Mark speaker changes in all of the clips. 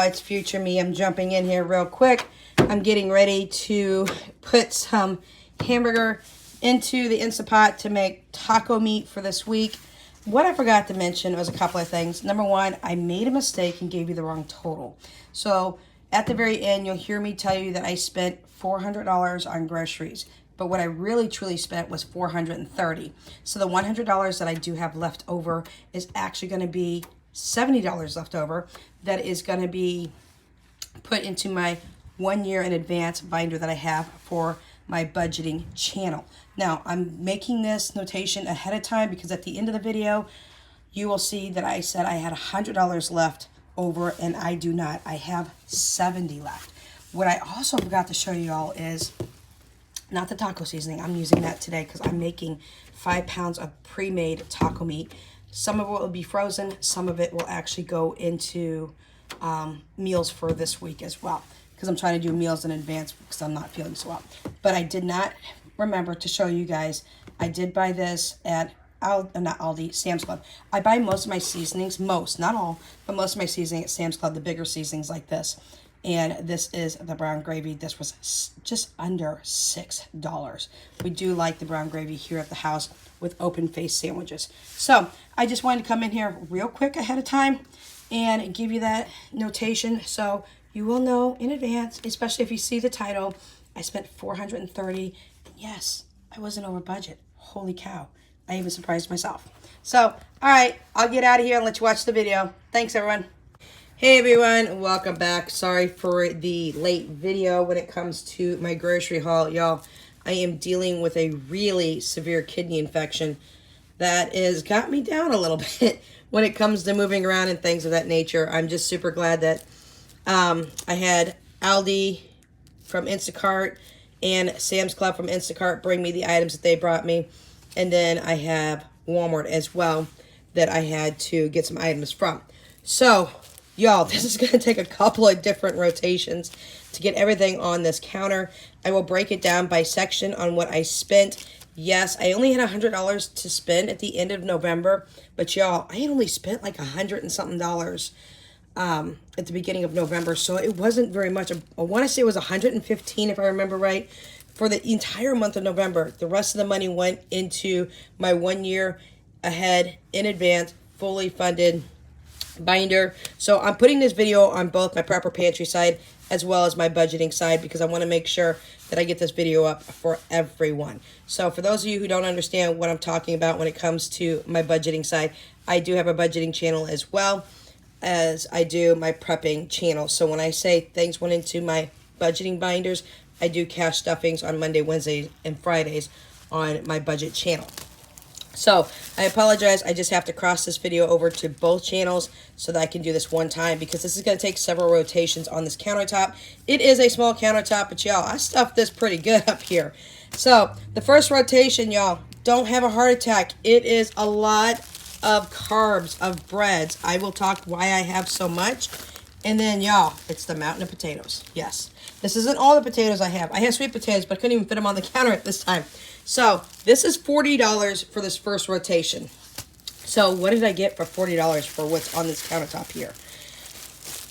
Speaker 1: y'all, it's future me. I'm jumping in here real quick. I'm getting ready to put some hamburger into the Instant Pot to make taco meat for this week. What I forgot to mention was a couple of things. Number one, I made a mistake and gave you the wrong total. So at the very end, you'll hear me tell you that I spent $400 on groceries. But what I really truly spent was $430. So the $100 that I do have left over is actually going to be $70 left over. That is going to be put into my 1 year in advance binder that I have for my budgeting channel. Now, I'm making this notation ahead of time because at the end of the video, you will see that I said I had $100 left over, and I do not. I have $70 left. What I also forgot to show you all is not the taco seasoning. I'm using that today because I'm making 5 pounds of pre-made taco meat. Some of it will be frozen. Some of it will actually go into meals for this week as well, because I'm trying to do meals in advance because I'm not feeling so well. But I did not remember to show you guys. I did buy this at not Aldi, Sam's Club. I buy most of my seasonings, not all, but most of my seasoning at Sam's Club, the bigger seasonings like this. And this is the brown gravy. This was just under $6. We do like the brown gravy here at the house with open-faced sandwiches. So I just wanted to come in here real quick ahead of time and give you that notation so you will know in advance, especially if you see the title. I spent $430. And yes, I wasn't over budget. Holy cow. I even surprised myself. So, all right, I'll get out of here and let you watch the video. Thanks, everyone. Hey everyone, welcome back. Sorry for the late video when it comes to my grocery haul. Y'all, I am dealing with a really severe kidney infection that has got me down a little bit when it comes to moving around and things of that nature. I'm just super glad that I had Aldi from Instacart and Sam's Club from Instacart bring me the items that they brought me. And then I have Walmart as well that I had to get some items from. So, y'all, this is going to take a couple of different rotations to get everything on this counter. I will break it down by section on what I spent. Yes, I only had $100 to spend at the end of November, but y'all, I had only spent like $100 and something at the beginning of November, so it wasn't very much. I want to say it was $115 if I remember right for the entire month of November. The rest of the money went into my 1 year ahead in advance, fully funded binder. So I'm putting this video on both my prepper pantry side as well as my budgeting side because I want to make sure that I get this video up for everyone. So for those of you who don't understand what I'm talking about when it comes to my budgeting side, I do have a budgeting channel as well as I do my prepping channel. So when I say things went into my budgeting binders, I do cash stuffings on Monday, Wednesdays, and Fridays on my budget channel. So, I apologize, I just have to cross this video over to both channels so that I can do this one time because this is going to take several rotations on this countertop. It is a small countertop, but y'all, I stuffed this pretty good up here. So, the first rotation, y'all, don't have a heart attack. It is a lot of carbs, of breads. I will talk why I have so much. And then, y'all, it's the mountain of potatoes. Yes, this isn't all the potatoes I have. I have sweet potatoes, but I couldn't even fit them on the counter at this time. So, this is $40 for this first rotation. So, what did I get for $40 for what's on this countertop here?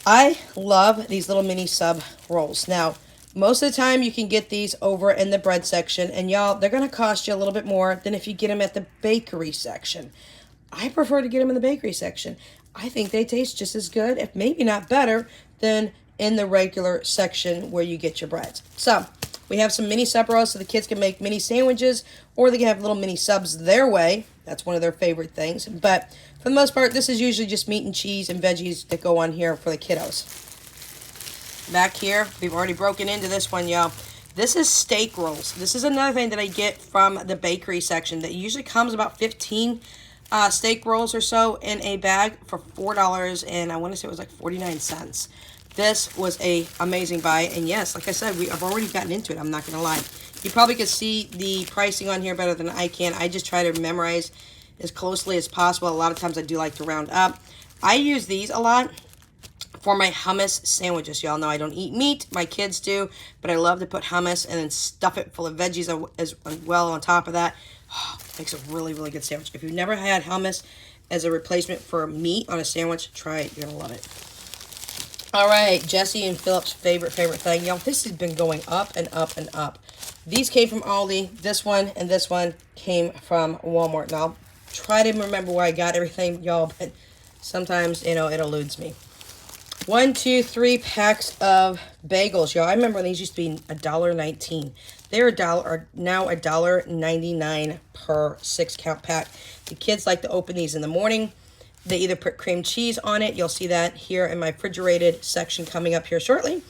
Speaker 1: I love these little mini sub rolls. Now, most of the time you can get these over in the bread section. And y'all, they're going to cost you a little bit more than if you get them at the bakery section. I prefer to get them in the bakery section. I think they taste just as good, if maybe not better, than in the regular section where you get your breads. So, we have some mini sub rolls so the kids can make mini sandwiches, or they can have little mini subs their way. That's one of their favorite things. But for the most part, this is usually just meat and cheese and veggies that go on here for the kiddos. Back here, we've already broken into this one, y'all. This is steak rolls. This is another thing that I get from the bakery section that usually comes about 15 steak rolls or so in a bag for $4, and I want to say it was like 49 cents. This was a amazing buy, and yes, like I said, I've already gotten into it. I'm not going to lie. You probably could see the pricing on here better than I can. I just try to memorize as closely as possible. A lot of times I do like to round up. I use these a lot for my hummus sandwiches. Y'all know I don't eat meat. My kids do, but I love to put hummus and then stuff it full of veggies as well on top of that. Oh, makes a really, really good sandwich. If you've never had hummus as a replacement for meat on a sandwich, try it. You're going to love it. All right, Jesse and Philip's favorite thing. Y'all, this has been going up and up and up. These came from Aldi. This one and this one came from Walmart. Now, I'll try to remember where I got everything, y'all, but sometimes, it eludes me. 1, 2, 3 packs of bagels, y'all. I remember when these used to be $1.19. They're now $1.99 per 6-count pack. The kids like to open these in the morning. They either put cream cheese on it. You'll see that here in my refrigerated section coming up here shortly.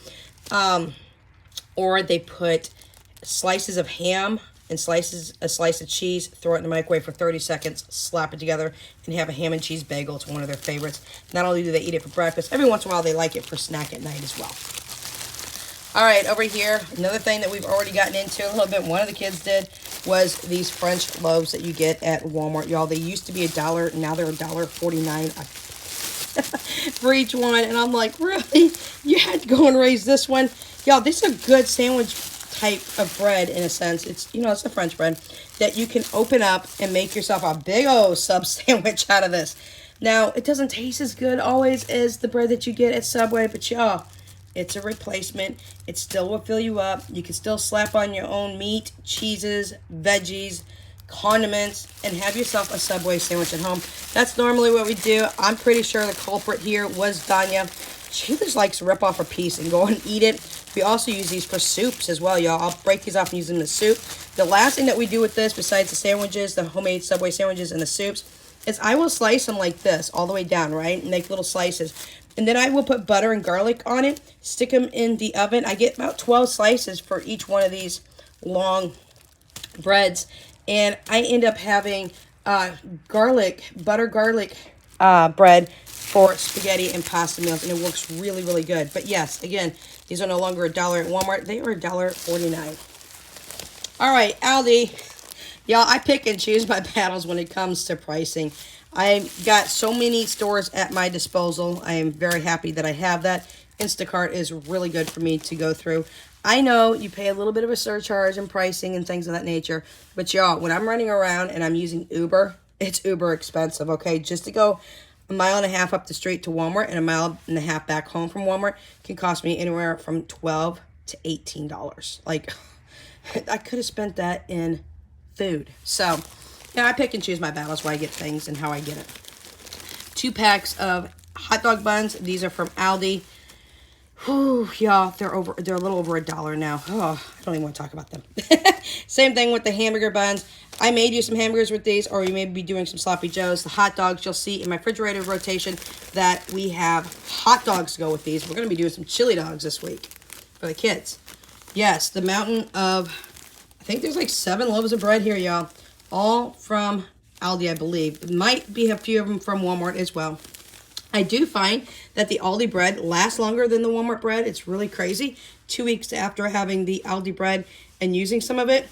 Speaker 1: Or they put slices of ham and a slice of cheese, throw it in the microwave for 30 seconds, slap it together, and have a ham and cheese bagel. It's one of their favorites. Not only do they eat it for breakfast, every once in a while they like it for snack at night as well. All right, over here, another thing that we've already gotten into a little bit, one of the kids did, was these French loaves that you get at Walmart. Y'all, they used to be $1, now they're $1.49 for each one. And I'm like, really? You had to go and raise this one? Y'all, this is a good sandwich type of bread in a sense. It's, it's a French bread that you can open up and make yourself a big old sub sandwich out of this. Now, it doesn't taste as good always as the bread that you get at Subway, but y'all, it's a replacement. It still will fill you up. You can still slap on your own meat, cheeses, veggies, condiments, and have yourself a Subway sandwich at home. That's normally what we do. I'm pretty sure the culprit here was Danya. She just likes to rip off a piece and go and eat it. We also use these for soups as well, y'all. I'll break these off and use them in the soup. The last thing that we do with this, besides the sandwiches, the homemade Subway sandwiches and the soups, is I will slice them like this, all the way down, right? And make little slices. And then I will put butter and garlic on it, stick them in the oven. I get about 12 slices for each one of these long breads. And I end up having butter garlic bread for spaghetti and pasta meals. And it works really, really good. But yes, again, these are no longer $1 at Walmart. They are $1.49. All right, Aldi. Y'all, I pick and choose my battles when it comes to pricing. I've got so many stores at my disposal. I am very happy that I have that. Instacart is really good for me to go through. I know you pay a little bit of a surcharge in pricing and things of that nature. But y'all, when I'm running around and I'm using Uber, it's uber expensive, okay? Just to go 1.5 miles up the street to Walmart and 1.5 miles back home from Walmart can cost me anywhere from $12 to $18. Like, I could have spent that in food. So, yeah, I pick and choose my battles where I get things and how I get it. 2 packs of hot dog buns. These are from Aldi. Whew, y'all, they're a little over $1 now. Oh, I don't even want to talk about them. Same thing with the hamburger buns. I may do some hamburgers with these, or you may be doing some sloppy joes. The hot dogs, you'll see in my refrigerator rotation that we have hot dogs to go with these. We're going to be doing some chili dogs this week for the kids. Yes, the mountain of, I think there's like 7 loaves of bread here, y'all. All from Aldi, I believe. It might be a few of them from Walmart as well. I do find that the Aldi bread lasts longer than the Walmart bread. It's really crazy. 2 weeks after having the Aldi bread and using some of it,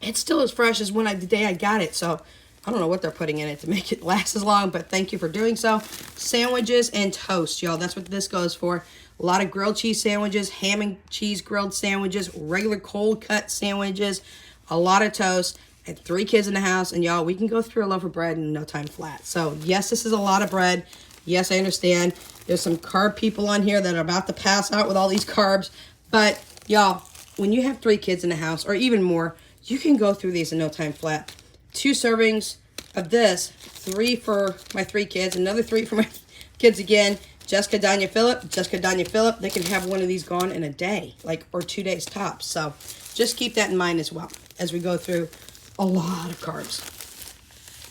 Speaker 1: it's still as fresh as the day I got it. So I don't know what they're putting in it to make it last as long, but thank you for doing so. Sandwiches and toast, y'all. That's what this goes for. A lot of grilled cheese sandwiches, ham and cheese grilled sandwiches, regular cold cut sandwiches, a lot of toast. I had 3 kids in the house, and y'all, we can go through a loaf of bread in no time flat. So yes, this is a lot of bread. Yes, I understand. There's some carb people on here that are about to pass out with all these carbs. But y'all, when you have 3 kids in the house, or even more, you can go through these in no time flat. 2 servings of this, 3 for my 3 kids, another 3 for my kids again. Jessica, Danya, Phillip, they can have one of these gone in a day, or 2 days tops. So just keep that in mind as well as we go through a lot of carbs.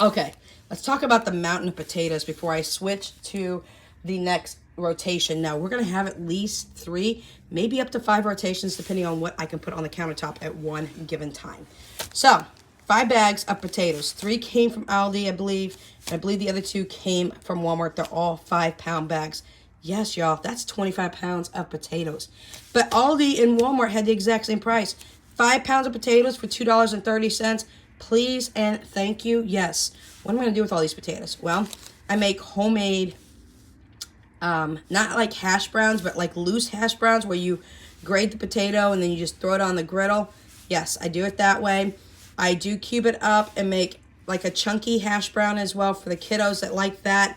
Speaker 1: Okay, let's talk about the mountain of potatoes before I switch to the next rotation. Now, we're going to have at least 3, maybe up to 5 rotations, depending on what I can put on the countertop at one given time. So, 5 bags of potatoes. 3 came from Aldi, I believe. And I believe the other 2 came from Walmart. They're all 5-pound bags. Yes, y'all, that's 25 pounds of potatoes. But Aldi and Walmart had the exact same price. 5 pounds of potatoes for $2.30. Please and thank you. Yes. What am I going to do with all these potatoes? Well, I make homemade, not like hash browns, but like loose hash browns where you grate the potato and then you just throw it on the griddle. Yes, I do it that way. I do cube it up and make like a chunky hash brown as well for the kiddos that like that.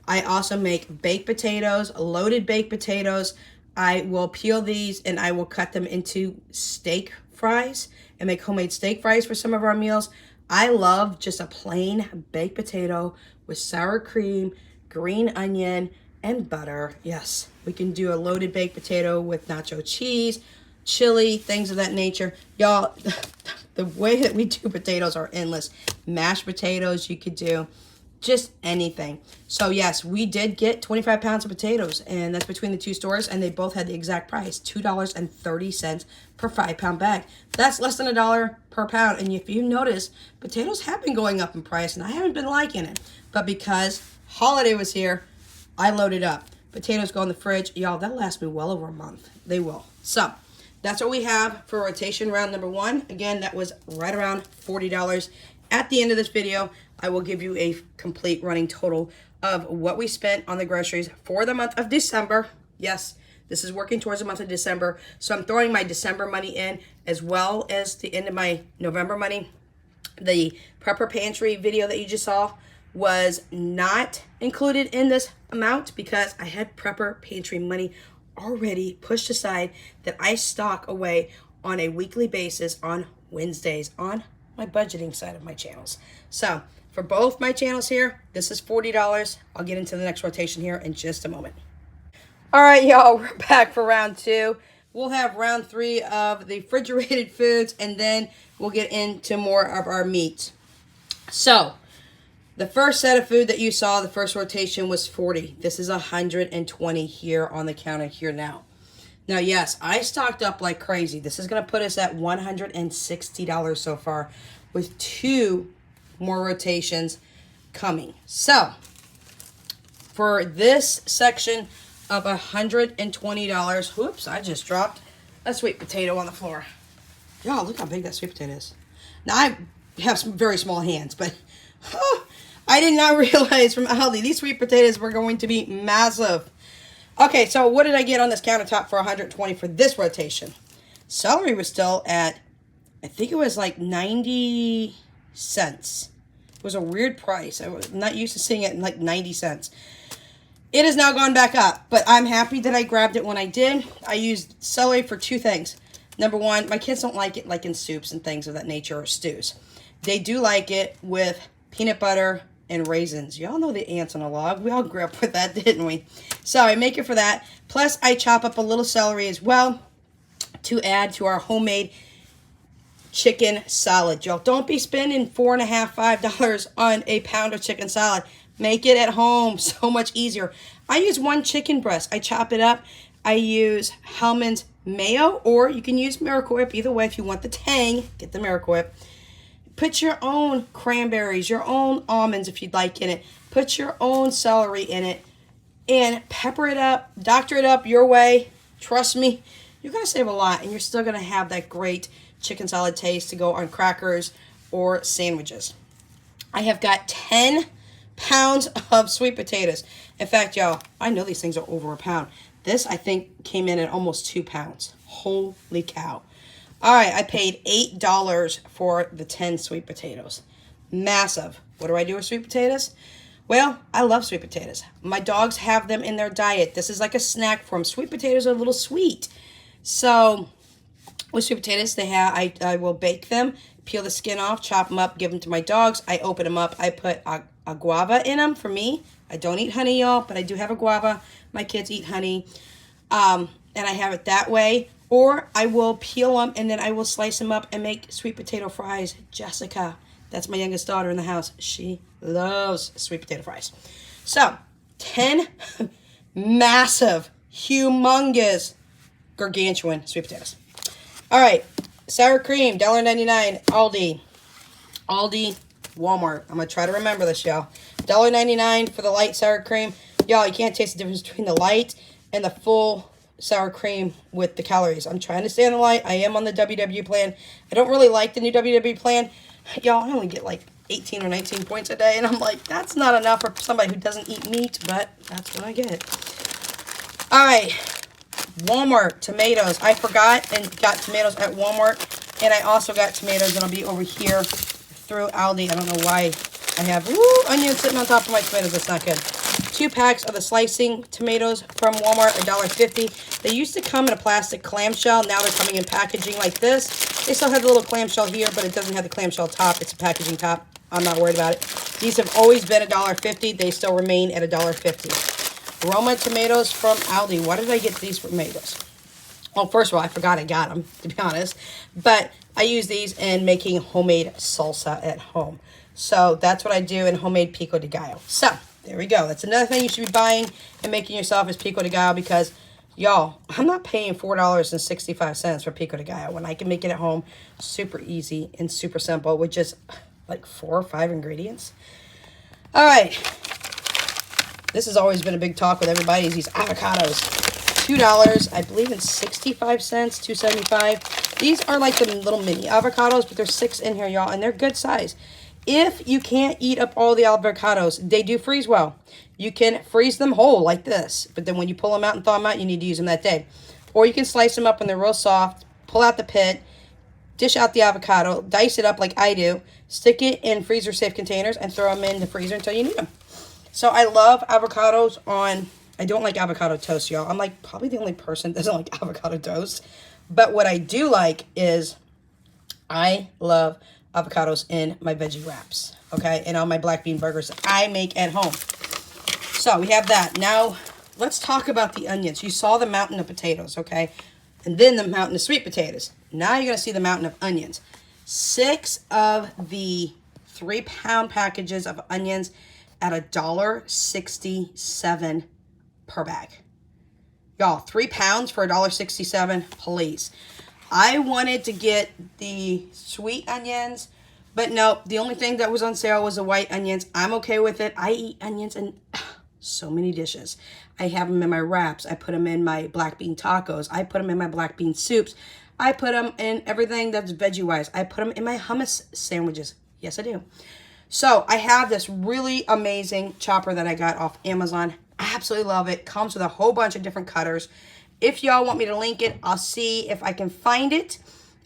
Speaker 1: I also make baked potatoes, loaded baked potatoes. I will peel these and I will cut them into steak fries and make homemade steak fries for some of our meals. I love just a plain baked potato with sour cream, green onion, and butter. Yes, we can do a loaded baked potato with nacho cheese, chili, things of that nature. Y'all, the way that we do potatoes are endless. Mashed potatoes you could do. Just anything. So yes, we did get 25 pounds of potatoes, and that's between the two stores, and they both had the exact price, $2.30 per 5-pound bag. That's less than $1 per pound. And if you notice, potatoes have been going up in price, and I haven't been liking it. But because holiday was here, I loaded up. Potatoes go in the fridge. Y'all, that'll last me well over a month. They will. So that's what we have for rotation round number 1. Again, that was right around $40. At the end of this video, I will give you a complete running total of what we spent on the groceries for the month of December. Yes, this is working towards the month of December. So I'm throwing my December money in as well as the end of my November money. The Prepper Pantry video that you just saw was not included in this amount because I had Prepper Pantry money already pushed aside that I stock away on a weekly basis on Wednesdays on my budgeting side of my channels. So for both my channels here, this is $40. I'll get into the next rotation here in just a moment. All right, y'all, we're back for round 2. We'll have round 3 of the refrigerated foods, and then we'll get into more of our meat. So the first set of food that you saw, the first rotation was 40. This is 120 here on the counter here now. Now, yes, I stocked up like crazy. This is going to put us at $160 so far with 2 more rotations coming. So, for this section of $120, whoops, I just dropped a sweet potato on the floor. Y'all, look how big that sweet potato is. Now, I have some very small hands, but I did not realize from Aldi these sweet potatoes were going to be massive. Okay, so what did I get on this countertop for $120 for this rotation? Celery was still at, I think it was like 90 cents. It was a weird price. I was not used to seeing it in like 90 cents. It has now gone back up, but I'm happy that I grabbed it when I did. I used celery for 2 things. Number 1, my kids don't like it like in soups and things of that nature or stews. They do like it with peanut butter and raisins. Y'all know the ants on a log. We all grew up with that, didn't we? So I make it for that. Plus, I chop up a little celery as well to add to our homemade chicken salad. Y'all, don't be spending $4.50, $5 on a pound of chicken salad. Make it at home. So much easier. I use 1 chicken breast. I chop it up. I use Hellmann's mayo, or you can use Miracle Whip. Either way, if you want the tang, get the Miracle Whip. Put your own cranberries, your own almonds if you'd like in it. Put your own celery in it and pepper it up, doctor it up your way. Trust me, you're going to save a lot, and you're still going to have that great chicken salad taste to go on crackers or sandwiches. I have got 10 pounds of sweet potatoes. In fact, y'all, I know these things are over a pound. This, I think, came in at almost 2 pounds. Holy cow. All right, I paid $8 for the 10 sweet potatoes. Massive. What do I do with sweet potatoes? Well, I love sweet potatoes. My dogs have them in their diet. This is like a snack for them. Sweet potatoes are a little sweet. So, with sweet potatoes, I will bake them, peel the skin off, chop them up, give them to my dogs. I open them up. I put a guava in them for me. I don't eat honey, y'all, but I do have a guava. My kids eat honey. And I have it that way. Or I will peel them and then I will slice them up and make sweet potato fries. Jessica, that's my youngest daughter in the house. She loves sweet potato fries. So, 10 massive, humongous, gargantuan sweet potatoes. All right, sour cream, $1.99, Aldi. Aldi, Walmart. I'm going to try to remember this, y'all. $1.99 for the light sour cream. Y'all, you can't taste the difference between the light and the full sour cream with the calories. I'm trying to stay on the light. I am on the WW plan. I don't really like the new WW plan. Y'all, I only get like 18 or 19 points a day, and I'm like, that's not enough for somebody who doesn't eat meat, but that's what I get. All right, Walmart tomatoes. I forgot and got tomatoes at Walmart, and I also got tomatoes that'll be over here through Aldi. I don't know why I have onions sitting on top of my tomatoes. That's not good. 2 packs of the slicing tomatoes from Walmart, $1.50. They used to come in a plastic clamshell. Now they're coming in packaging like this. They still have the little clamshell here, but it doesn't have the clamshell top. It's a packaging top. I'm not worried about it. These have always been $1.50. They still remain at $1.50. Roma tomatoes from Aldi. Why did I get these tomatoes? Well, first of all, I forgot I got them, to be honest. But I use these in making homemade salsa at home. So that's what I do in homemade pico de gallo. So there we go. That's another thing you should be buying and making yourself is pico de gallo because, y'all, I'm not paying $4.65 for pico de gallo when I can make it at home super easy and super simple with just like 4 or 5 ingredients. All right. This has always been a big talk with everybody is these avocados. $2, I believe it's 65 cents, $2.75. These are like the little mini avocados, but there's 6 in here, y'all, and they're good size. If you can't eat up all the avocados, they do freeze well. You can freeze them whole like this, but then when you pull them out and thaw them out, you need to use them that day. Or you can slice them up when they're real soft, pull out the pit, dish out the avocado, dice it up like I do, stick it in freezer-safe containers, and throw them in the freezer until you need them. So I love avocados on... I don't like avocado toast, y'all. I'm like probably the only person that doesn't like avocado toast. But what I do like is I love avocados in my veggie wraps, okay? And on my black bean burgers that I make at home. So we have that. Now, let's talk about the onions. You saw the mountain of potatoes, okay? And then the mountain of sweet potatoes. Now you're going to see the mountain of onions. 6 of the 3-pound packages of onions at $1.67 per bag. Y'all, 3 pounds for $1.67, please. I wanted to get the sweet onions, but no, the only thing that was on sale was the white onions. I'm okay with it. I eat onions in so many dishes. I have them in my wraps. I put them in my black bean tacos. I put them in my black bean soups. I put them in everything that's veggie-wise. I put them in my hummus sandwiches. Yes, I do. So I have this really amazing chopper that I got off Amazon. I absolutely love it. Comes with a whole bunch of different cutters. If y'all want me to link it, I'll see if I can find it,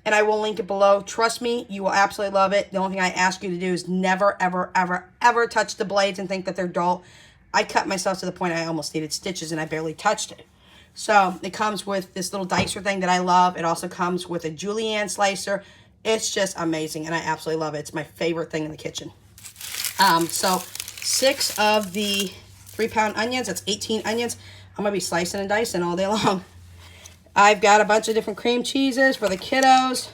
Speaker 1: and I will link it below. Trust me, you will absolutely love it. The only thing I ask you to do is never, ever, ever, ever touch the blades and think that they're dull. I cut myself to the point I almost needed stitches, and I barely touched it. So it comes with this little dicer thing that I love. It also comes with a julienne slicer. It's just amazing, and I absolutely love it. It's my favorite thing in the kitchen. So 6 of the 3-pound onions, that's 18 onions. I'm going to be slicing and dicing all day long. I've got a bunch of different cream cheeses for the kiddos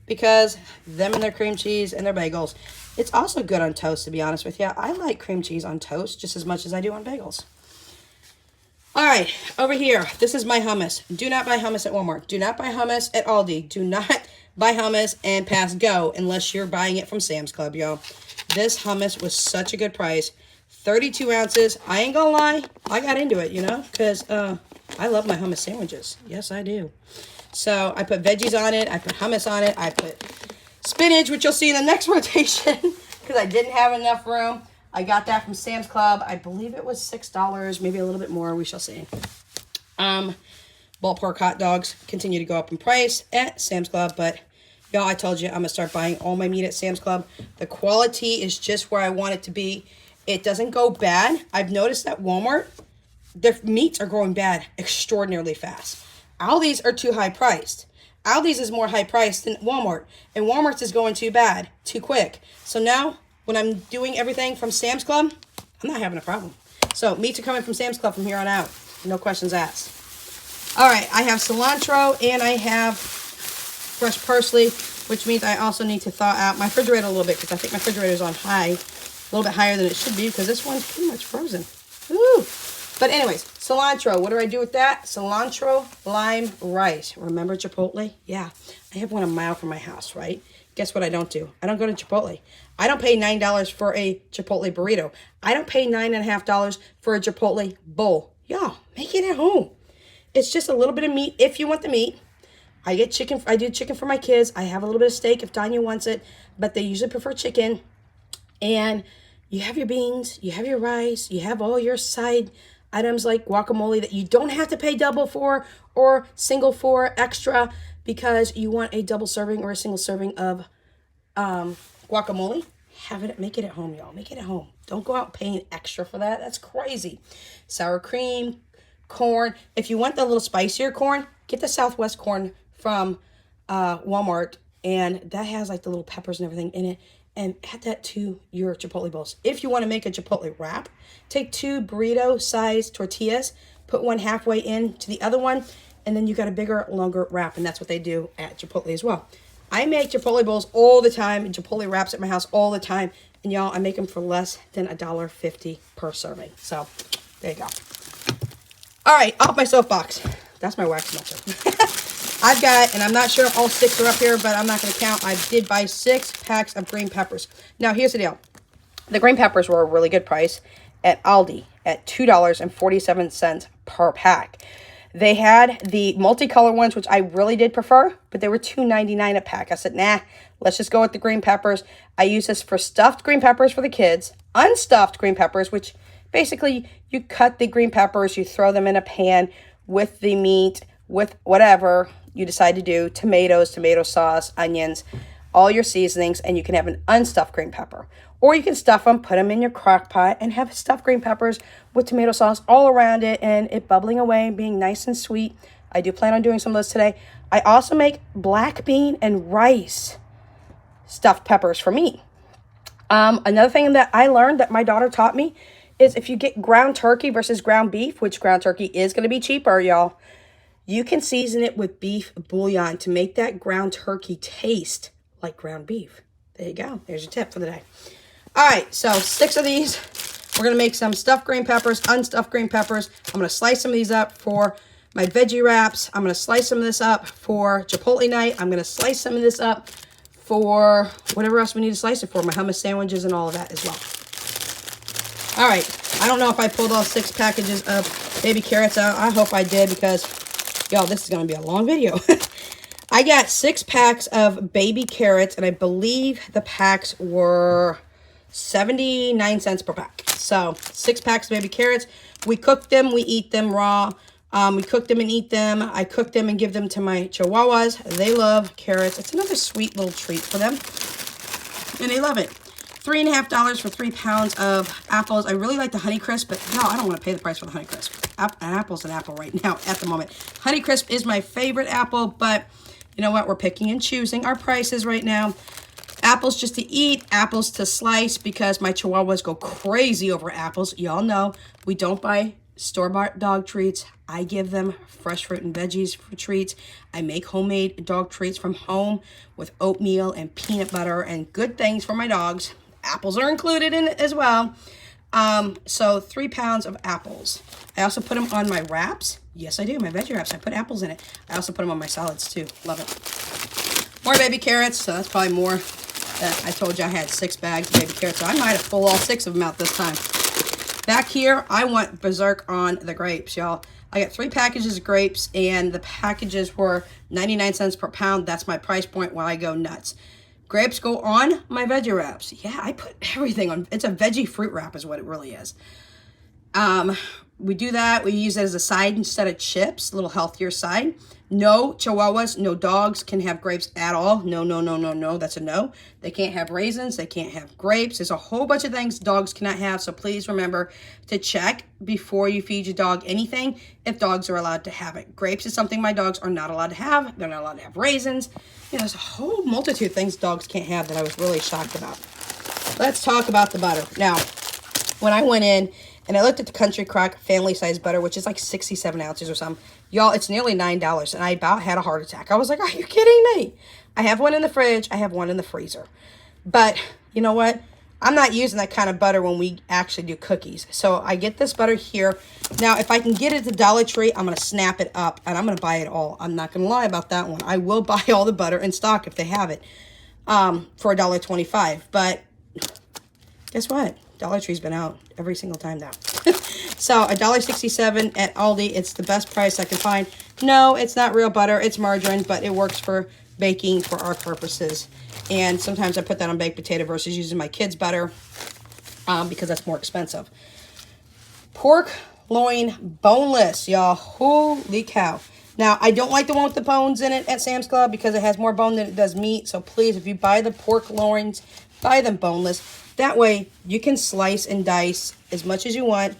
Speaker 1: because them and their cream cheese and their bagels. It's also good on toast, to be honest with you. I like cream cheese on toast just as much as I do on bagels. All right, over here, this is my hummus. Do not buy hummus at Walmart. Do not buy hummus at Aldi. Do not buy hummus and pass go unless you're buying it from Sam's Club, y'all. This hummus was such a good price. 32 ounces. I ain't gonna lie, I got into it, you know, because I love my hummus sandwiches. Yes, I do. So I put veggies on it. I put hummus on it. I put spinach, which you'll see in the next rotation, because I didn't have enough room. I got that from Sam's Club. I believe it was $6, maybe a little bit more. We shall see. Ballpark hot dogs continue to go up in price at Sam's Club, but y'all, I told you I'm going to start buying all my meat at Sam's Club. The quality is just where I want it to be. It doesn't go bad. I've noticed that Walmart, their meats are going bad extraordinarily fast. Aldi's are too high priced. Aldi's is more high priced than Walmart. And Walmart's is going too bad, too quick. So now, when I'm doing everything from Sam's Club, I'm not having a problem. So, meats are coming from Sam's Club from here on out. No questions asked. All right, I have cilantro and I have fresh parsley, which means I also need to thaw out my refrigerator a little bit because I think my refrigerator is on high, a little bit higher than it should be because this one's pretty much frozen. Ooh. But anyways, cilantro. What do I do with that? Cilantro, lime, rice. Remember Chipotle? Yeah. I have one a mile from my house, right? Guess what I don't do? I don't go to Chipotle. I don't pay $9 for a Chipotle burrito. I don't pay $9.50 for a Chipotle bowl. Y'all, make it at home. It's just a little bit of meat if you want the meat. I get chicken. I do chicken for my kids. I have a little bit of steak if Tanya wants it, but they usually prefer chicken. And you have your beans, you have your rice, you have all your side items like guacamole that you don't have to pay double for or single for extra because you want a double serving or a single serving of guacamole. have it, make it at home, y'all. Make it at home. Don't go out paying extra for that. That's crazy. Sour cream, corn. If you want the little spicier corn, get the Southwest corn from Walmart, and that has like the little peppers and everything in it, and add that to your Chipotle bowls. If you want to make a Chipotle wrap, take 2 burrito-sized tortillas, put one halfway into the other one, and then you got a bigger, longer wrap, and that's what they do at Chipotle as well. I make Chipotle bowls all the time, and Chipotle wraps at my house all the time, and y'all, I make them for less than $1.50 per serving. So, there you go. All right, off my soapbox. That's my wax melter. I've got, and I'm not sure if all 6 are up here, but I'm not going to count. I did buy 6 packs of green peppers. Now, here's the deal. The green peppers were a really good price at Aldi at $2.47 per pack. They had the multicolor ones, which I really did prefer, but they were $2.99 a pack. I said, nah, let's just go with the green peppers. I use this for stuffed green peppers for the kids, unstuffed green peppers, which basically you cut the green peppers, you throw them in a pan with the meat, with whatever you decide to do, tomatoes, tomato sauce, onions, all your seasonings, and you can have an unstuffed green pepper. Or you can stuff them, put them in your crock pot, and have stuffed green peppers with tomato sauce all around it, and it bubbling away, being nice and sweet. I do plan on doing some of those today. I also make black bean and rice stuffed peppers for me. Another thing that I learned that my daughter taught me is if you get ground turkey versus ground beef, which ground turkey is going to be cheaper, y'all, you can season it with beef bouillon to make that ground turkey taste like ground beef. There you go. There's your tip for the day. All right, so 6 of these. We're going to make some stuffed green peppers, unstuffed green peppers. I'm going to slice some of these up for my veggie wraps. I'm going to slice some of this up for Chipotle night. I'm going to slice some of this up for whatever else we need to slice it for, my hummus sandwiches and all of that as well. All right, I don't know if I pulled all 6 packages of baby carrots out. I hope I did because, y'all, this is going to be a long video. I got 6 packs of baby carrots, and I believe the packs were 79 cents per pack. So 6 packs of baby carrots. We cook them, we eat them raw. We cook them and eat them. I cook them and give them to my chihuahuas. They love carrots. It's another sweet little treat for them, and they love it. $3.50 for 3 pounds of apples. I really like the Honeycrisp, but no, I don't want to pay the price for the Honeycrisp. An apple's an apple right now at the moment. Honeycrisp is my favorite apple, but you know what? We're picking and choosing our prices right now. Apples just to eat, apples to slice, because my chihuahuas go crazy over apples. Y'all know we don't buy store-bought dog treats. I give them fresh fruit and veggies for treats. I make homemade dog treats from home with oatmeal and peanut butter and good things for my dogs. Apples are included in it as well. So 3 pounds of apples. I also put them on my wraps. Yes, I do. My veggie wraps. I put apples in it. I also put them on my salads too. Love it. More baby carrots. So that's probably more. I told you I had 6 bags of baby carrots. So I might have pulled all 6 of them out this time. Back here, I went berserk on the grapes, y'all. I got 3 packages of grapes, and the packages were 99 cents per pound. That's my price point while I go nuts. Grapes go on my veggie wraps. Yeah, I put everything on. It's a veggie fruit wrap is what it really is. We do that. We use it as a side instead of chips, a little healthier side. No chihuahuas, no dogs can have grapes at all. No, no, no, no, no. That's a no. They can't have raisins. They can't have grapes. There's a whole bunch of things dogs cannot have. So please remember to check before you feed your dog anything if dogs are allowed to have it. Grapes is something my dogs are not allowed to have. They're not allowed to have raisins. You know, there's a whole multitude of things dogs can't have that I was really shocked about. Let's talk about the butter. Now, when I went in and I looked at the Country Crock family size butter, which is like 67 ounces or something. Y'all, it's nearly $9, and I about had a heart attack. I was like, are you kidding me? I have one in the fridge. I have one in the freezer. But you know what? I'm not using that kind of butter when we actually do cookies. So I get this butter here. Now, if I can get it at the Dollar Tree, I'm going to snap it up, and I'm going to buy it all. I'm not going to lie about that one. I will buy all the butter in stock if they have it for $1.25. But guess what? Dollar Tree's been out every single time now. So $1.67 at Aldi. It's the best price I can find. No, it's not real butter. It's margarine, but it works for baking for our purposes. And sometimes I put that on baked potato versus using my kids' butter because that's more expensive. Pork loin boneless, y'all. Holy cow. Now, I don't like the one with the bones in it at Sam's Club because it has more bone than it does meat. So please, if you buy the pork loins, buy them boneless. That way you can slice and dice as much as you want.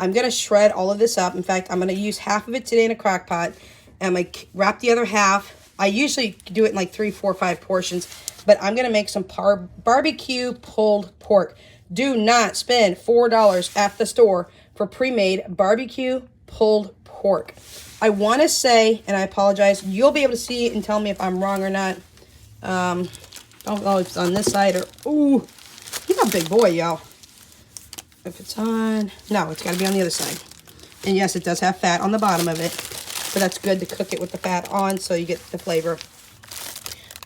Speaker 1: I'm going to shred all of this up. In fact, I'm going to use half of it today in a crock pot. And I'm going to wrap the other half. I usually do it in like 3, 4, 5 portions. But I'm going to make some barbecue pulled pork. Do not spend $4 at the store for pre-made barbecue pulled pork. I want to say, and I apologize, you'll be able to see it and tell me if I'm wrong or not. Don't know if it's on this side or... Ooh, he's a big boy, y'all. If it's on... No, it's got to be on the other side. And yes, it does have fat on the bottom of it. But that's good to cook it with the fat on so you get the flavor.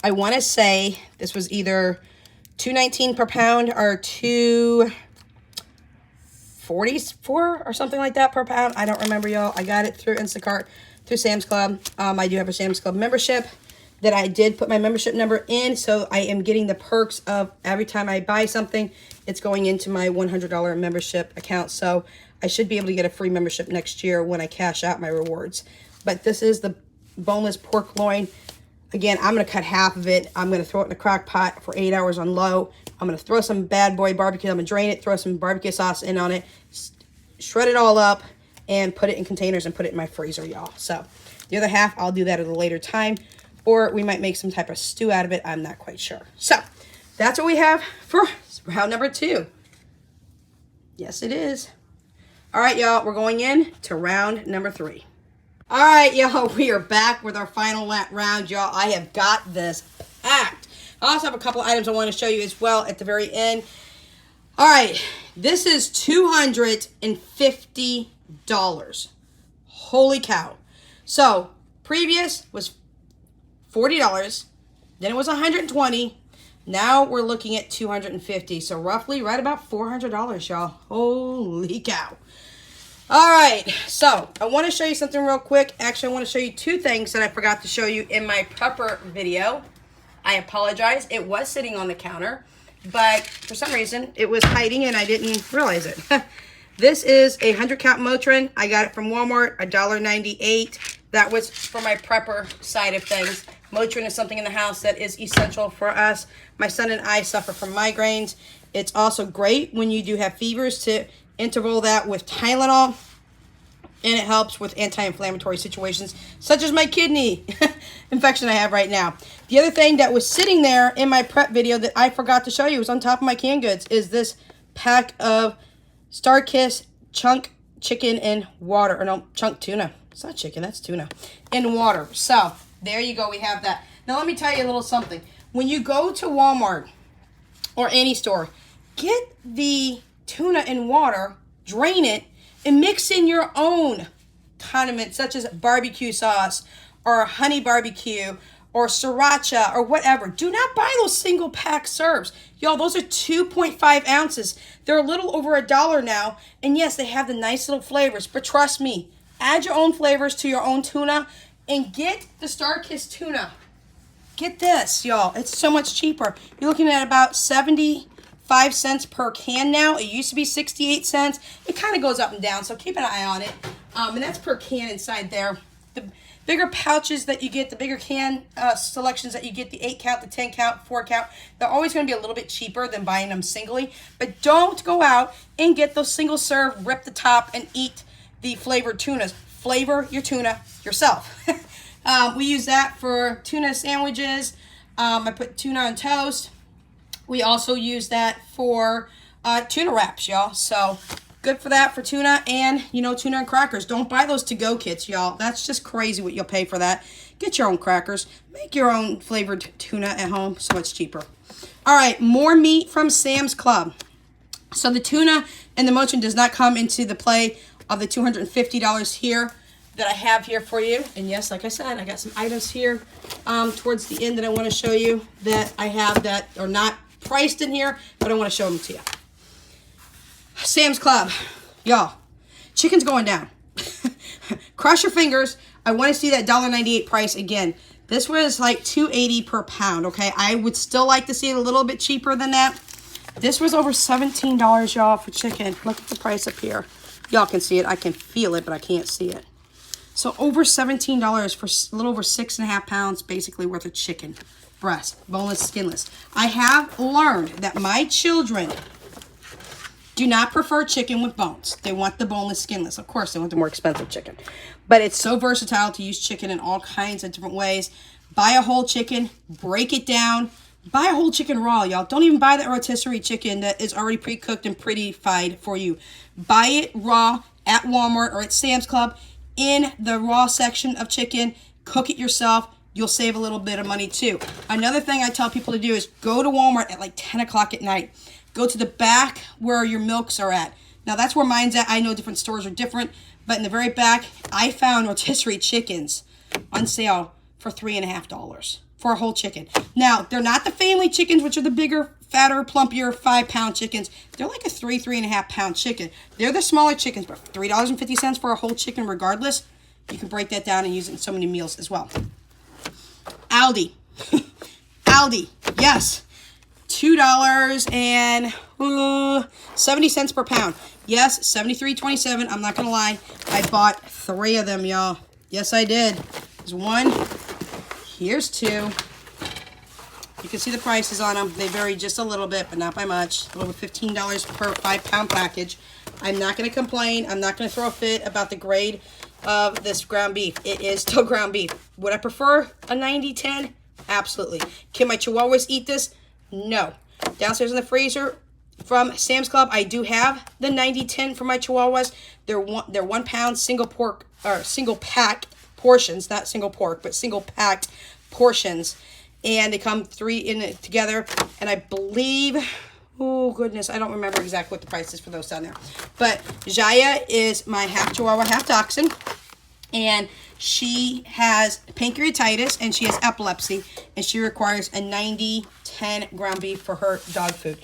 Speaker 1: I want to say this was either $2.19 per pound or $2.44 or something like that per pound. I don't remember, y'all. I got it through Instacart, through Sam's Club. I do have a Sam's Club membership that I did put my membership number in, so I am getting the perks of every time I buy something, it's going into my $100 membership account. So I should be able to get a free membership next year when I cash out my rewards. But this is the boneless pork loin. Again, I'm going to cut half of it. I'm going to throw it in a crock pot for 8 hours on low. I'm going to throw some bad boy barbecue. I'm going to drain it, throw some barbecue sauce in on it, shred it all up, and put it in containers and put it in my freezer, y'all. So the other half, I'll do that at a later time. Or we might make some type of stew out of it. I'm not quite sure. So that's what we have for round number 2. Yes, it is. All right, y'all. We're going in to round number 3. All right, y'all, we are back with our final round, y'all. I have got this packed. I also have a couple items I want to show you as well at the very end. All right, this is $250. Holy cow. So, previous was $40, then it was $120. Now we're looking at $250. So, roughly right about $400, y'all. Holy cow. All right, so I want to show you something real quick. Actually, I want to show you 2 things that I forgot to show you in my prepper video. I apologize. It was sitting on the counter, but for some reason, it was hiding and I didn't realize it. This is a 100 count Motrin. I got it from Walmart, $1.98. That was for my prepper side of things. Motrin is something in the house that is essential for us. My son and I suffer from migraines. It's also great when you do have fevers to interval that with Tylenol, and it helps with anti-inflammatory situations such as my kidney infection I have right now. The other thing that was sitting there in my prep video that I forgot to show you was on top of my canned goods is this pack of Star-Kiss chunk chicken in water, or no, chunk tuna. It's not chicken, that's tuna, in water. So there you go, we have that. Now let me tell you a little something. When you go to Walmart or any store, get the tuna in water, drain it, and mix in your own condiments such as barbecue sauce or honey barbecue or sriracha or whatever. Do not buy those single pack serves. Y'all, those are 2.5 ounces. They're a little over $1 now. And yes, they have the nice little flavors, but trust me, add your own flavors to your own tuna and get the Star-Kiss tuna. Get this, y'all. It's so much cheaper. You're looking at about 75 cents per can now. It used to be 68 cents. It kind of goes up and down, so keep an eye on it. And that's per can inside there. The bigger pouches that you get, the bigger can selections that you get, the 8 count, the 10 count, 4 count, they're always going to be a little bit cheaper than buying them singly. But don't go out and get those single serve, rip the top, and eat the flavored tunas. Flavor your tuna yourself. We use that for tuna sandwiches. I put tuna on toast. We also use that for tuna wraps, y'all. So good for that, for tuna and, you know, tuna and crackers. Don't buy those to-go kits, y'all. That's just crazy what you'll pay for that. Get your own crackers. Make your own flavored tuna at home. So much cheaper. All right, more meat from Sam's Club. So the tuna and the Motrin does not come into the play of the $250 here that I have here for you. And yes, like I said, I got some items here towards the end that I want to show you that I have that are not priced in here, but I want to show them to you. Sam's Club, y'all, chicken's going down. Cross your fingers. I want to see that $1.98 price again. This was like $2.80 per pound, okay? I would still like to see it a little bit cheaper than that. This was over $17, y'all, for chicken. Look at the price up here. Y'all can see it. I can feel it, but I can't see it. So over $17 for a little over 6.5 pounds, basically, worth of chicken. breast, boneless, skinless. I have learned that my children do not prefer chicken with bones. They want the boneless, skinless. Of course, they want the more expensive chicken. But it's so versatile to use chicken in all kinds of different ways. Buy a whole chicken, break it down. Buy a whole chicken raw, y'all. Don't even buy that rotisserie chicken that is already pre-cooked and pretty-fied for you. Buy it raw at Walmart or at Sam's Club in the raw section of chicken. Cook it yourself. You'll save a little bit of money too. Another thing I tell people to do is go to Walmart at like 10 o'clock at night. Go to the back where your milks are at. Now that's where mine's at. I know different stores are different, but in the very back, I found rotisserie chickens on sale for $3.50 for a whole chicken. Now, they're not the family chickens, which are the bigger, fatter, plumpier 5-pound chickens. They're like a 3.5 pound chicken. They're the smaller chickens, but $3.50 for a whole chicken regardless. You can break that down and use it in so many meals as well. Aldi. Aldi, yes. $2.70 per pound. Yes, $73.27. I'm not going to lie. I bought 3 of them, y'all. Yes, I did. There's 1. Here's 2. You can see the prices on them. They vary just a little bit, but not by much. A little $15 per 5-pound package. I'm not going to complain. I'm not going to throw a fit about the grade of this ground beef. It is still ground beef. Would I prefer a 90-10? Absolutely. Can my Chihuahuas eat this? No. Downstairs in the freezer from Sam's Club, I do have the 90-10 for my Chihuahuas. They're 1 pound single pork or single pack portions, not single pork, but single packed portions, and they come 3 in it together. And I believe, oh goodness, I don't remember exactly what the price is for those down there. But Jaya is my half Chihuahua, half Dachshund, and she has pancreatitis and she has epilepsy, and she requires a 90-10 ground beef for her dog food.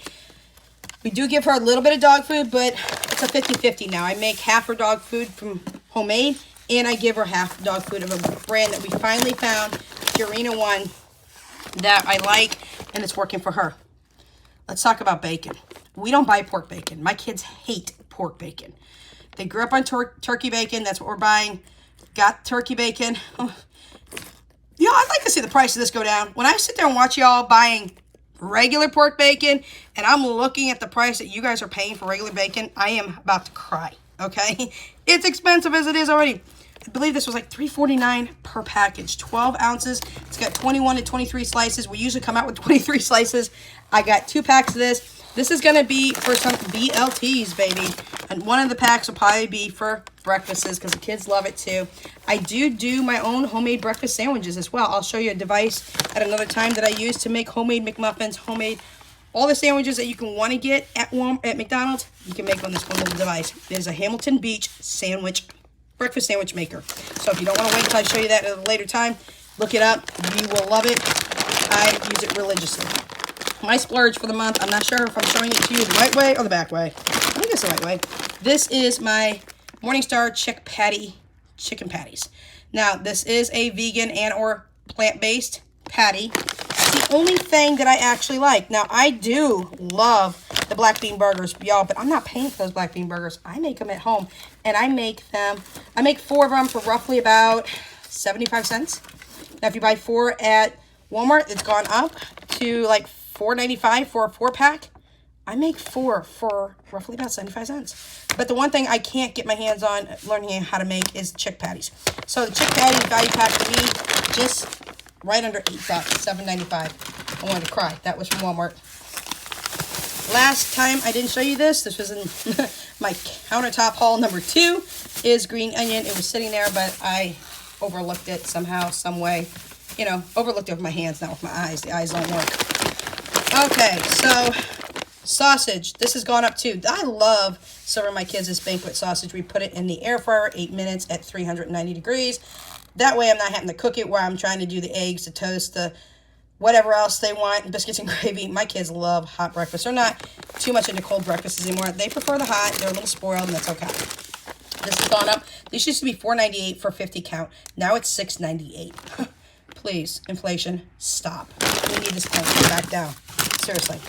Speaker 1: We do give her a little bit of dog food, but it's a 50-50 now. I make half her dog food from homemade, and I give her half dog food of a brand that we finally found, Purina one, that I like, and it's working for her. Let's talk about bacon. We don't buy pork bacon. My kids hate pork bacon. They grew up on turkey bacon. That's what we're buying. Got turkey bacon. Yeah, I'd like to see the price of this go down. When I sit there and watch y'all buying regular pork bacon, and I'm looking at the price that you guys are paying for regular bacon, I am about to cry, okay? It's expensive as it is already. I believe this was like $3.49 per package, 12 ounces. It's got 21 to 23 slices. We usually come out with 23 slices. I got 2 packs of this. This is going to be for some BLTs, baby. And one of the packs will probably be for breakfasts because the kids love it too. I do my own homemade breakfast sandwiches as well. I'll show you a device at another time that I use to make homemade McMuffins, homemade all the sandwiches that you can want to get at McDonald's. You can make on this one little device. It is a Hamilton Beach breakfast sandwich maker. So if you don't want to wait until I show you that at a later time, look it up. You will love it. I use it religiously. My splurge for the month, I'm not sure if I'm showing it to you the right way or the back way. I think it's the right way. This is my Morningstar chicken patties. Now, this is a vegan and or plant-based patty. It's the only thing that I actually like. Now, I do love the black bean burgers, y'all, but I'm not paying for those black bean burgers. I make them at home, and I make 4 of them for roughly about 75 cents. Now, if you buy 4 at Walmart, it's gone up to like $4.95 for a 4-pack. I make 4 for roughly about 75 cents. But the one thing I can't get my hands on learning how to make is chick patties. So the chick patty value pack for me, just right under $8, $7.95. I wanted to cry. That was from Walmart. Last time I didn't show you this. This was in my countertop haul number 2 is green onion. It was sitting there, but I overlooked it somehow, some way. You know, overlooked it with my hands, not with my eyes. The eyes don't work. Okay, so sausage. This has gone up too. I love serving my kids this banquet sausage. We put it in the air fryer 8 minutes at 390 degrees. That way I'm not having to cook it where I'm trying to do the eggs, the toast, the whatever else they want, biscuits and gravy. My kids love hot breakfast. They're not too much into cold breakfasts anymore. They prefer the hot. They're a little spoiled, and that's okay. This has gone up. This used to be $4.98 for 50 count. Now it's $6.98. Please, inflation, stop. We need this to come back down. Seriously.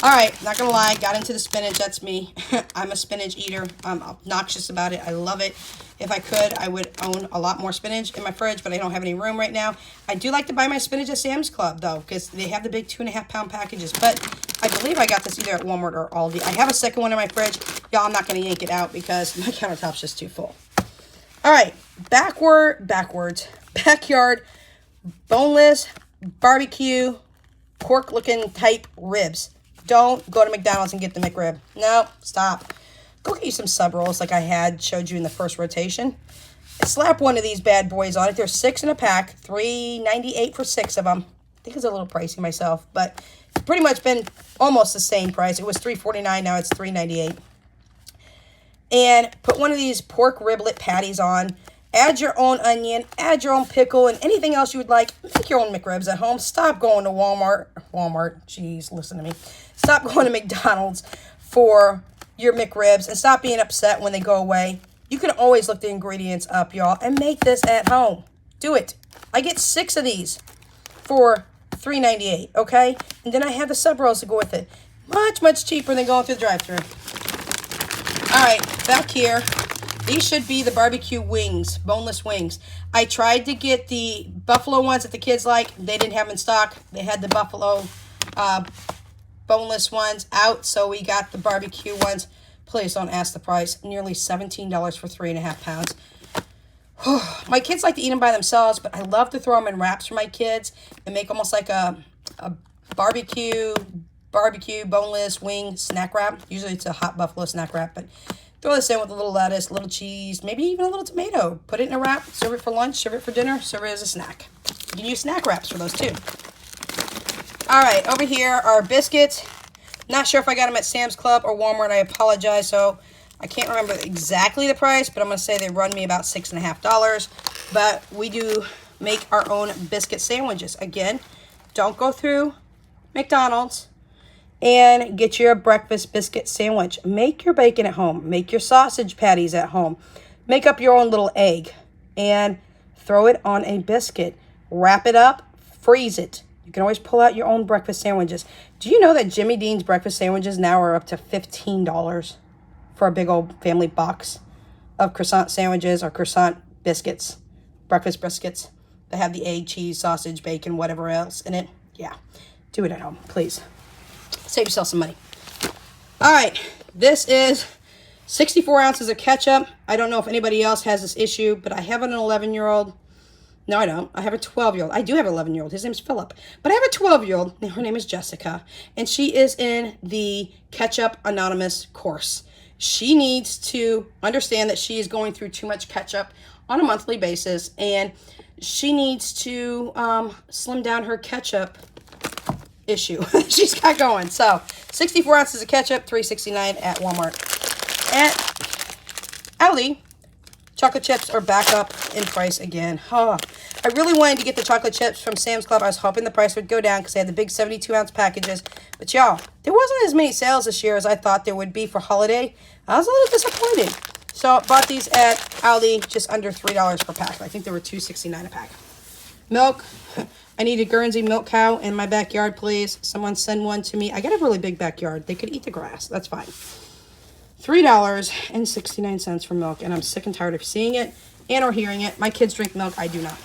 Speaker 1: All right, not gonna lie, got into the spinach. That's me. I'm a spinach eater. I'm obnoxious about it. I love it. If I could, I would own a lot more spinach in my fridge, but I don't have any room right now. I do like to buy my spinach at Sam's Club, though, because they have the big 2.5-pound packages. But I believe I got this either at Walmart or Aldi. I have a second one in my fridge. Y'all, I'm not going to yank it out because my countertop's just too full. All right, backyard, boneless, barbecue, pork-looking type ribs. Don't go to McDonald's and get the McRib. No, stop. Go get you some sub rolls like I showed you in the first rotation. Slap one of these bad boys on it. There's 6 in a pack, $3.98 for 6 of them. I think it's a little pricey myself, but it's pretty much been almost the same price. It was $3.49, now it's $3.98. And put one of these pork riblet patties on. Add your own onion, add your own pickle, and anything else you would like. Make your own McRibs at home. Stop going to Walmart, jeez, listen to me. Stop going to McDonald's for your McRibs and stop being upset when they go away. You can always look the ingredients up, y'all, and make this at home. Do it. I get 6 of these for $3.98, okay? And then I have the sub rolls to go with it. Much, much cheaper than going through the drive-thru. All right, back here. These should be the barbecue wings, boneless wings. I tried to get the buffalo ones that the kids like. They didn't have them in stock. They had the buffalo boneless ones out, so we got the barbecue ones. Please don't ask the price. Nearly $17 for 3.5 pounds. My kids like to eat them by themselves, but I love to throw them in wraps for my kids and make almost like a barbecue boneless wing snack wrap. Usually it's a hot buffalo snack wrap, but throw this in with a little lettuce, a little cheese, maybe even a little tomato. Put it in a wrap, serve it for lunch, serve it for dinner, serve it as a snack. You can use snack wraps for those too. All right, over here are biscuits. Not sure if I got them at Sam's Club or Walmart. I apologize. So I can't remember exactly the price, but I'm going to say they run me about $6.50. But we do make our own biscuit sandwiches. Again, don't go through McDonald's and get your breakfast biscuit sandwich. Make your bacon at home. Make your sausage patties at home. Make up your own little egg and throw it on a biscuit. Wrap it up, freeze it. You can always pull out your own breakfast sandwiches. Do you know that Jimmy Dean's breakfast sandwiches now are up to $15 for a big old family box of croissant sandwiches or croissant biscuits, breakfast biscuits that have the egg, cheese, sausage, bacon, whatever else in it? Yeah, do it at home, please. Save yourself some money. All right, this is 64 ounces of ketchup. I don't know if anybody else has this issue, but I have an 11-year-old. No, I don't. I have a 12-year-old. I do have an 11-year-old. His name's Philip. But I have a 12-year-old. Her name is Jessica. And she is in the Ketchup Anonymous course. She needs to understand that she is going through too much ketchup on a monthly basis. And she needs to slim down her ketchup issue she's got going. So 64 ounces of ketchup, $3.69 at Walmart. At Aldi, chocolate chips are back up in price again. I really wanted to get the chocolate chips from Sam's Club. I was hoping the price would go down because they had the big 72-ounce packages. But y'all, there wasn't as many sales this year as I thought there would be for holiday. I was a little disappointed. So I bought these at Aldi, just under $3 per pack. I think they were $2.69 a pack. Milk. I need a Guernsey milk cow in my backyard, please. Someone send one to me. I got a really big backyard. They could eat the grass. That's fine. $3.69 for milk, and I'm sick and tired of seeing it and or hearing it. My kids drink milk. I do not.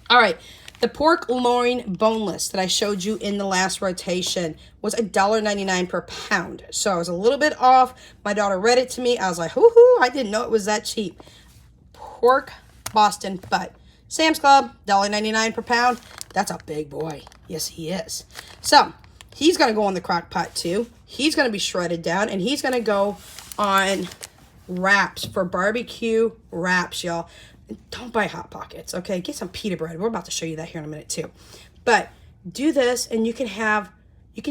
Speaker 1: All right. The pork loin boneless that I showed you in the last rotation was $1.99 per pound. So I was a little bit off. My daughter read it to me. I was like, hoo-hoo, I didn't know it was that cheap. Pork Boston butt. Sam's Club, $1.99 per pound. That's a big boy. Yes, he is. So he's going to go on the crock pot too. He's going to be shredded down, and he's going to go on wraps for barbecue wraps, y'all. Don't buy Hot Pockets, okay? Get some pita bread. We're about to show you that here in a minute too. But do this, and you can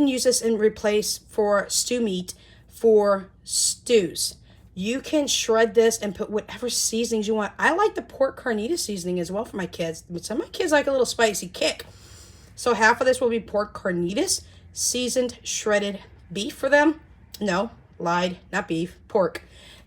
Speaker 1: use this in replace for stew meat for stews. You can shred this and put whatever seasonings you want. I like the pork carnitas seasoning as well for my kids. But some of my kids like a little spicy kick. So half of this will be pork carnitas, seasoned shredded beef for them. No, lied, not beef, pork.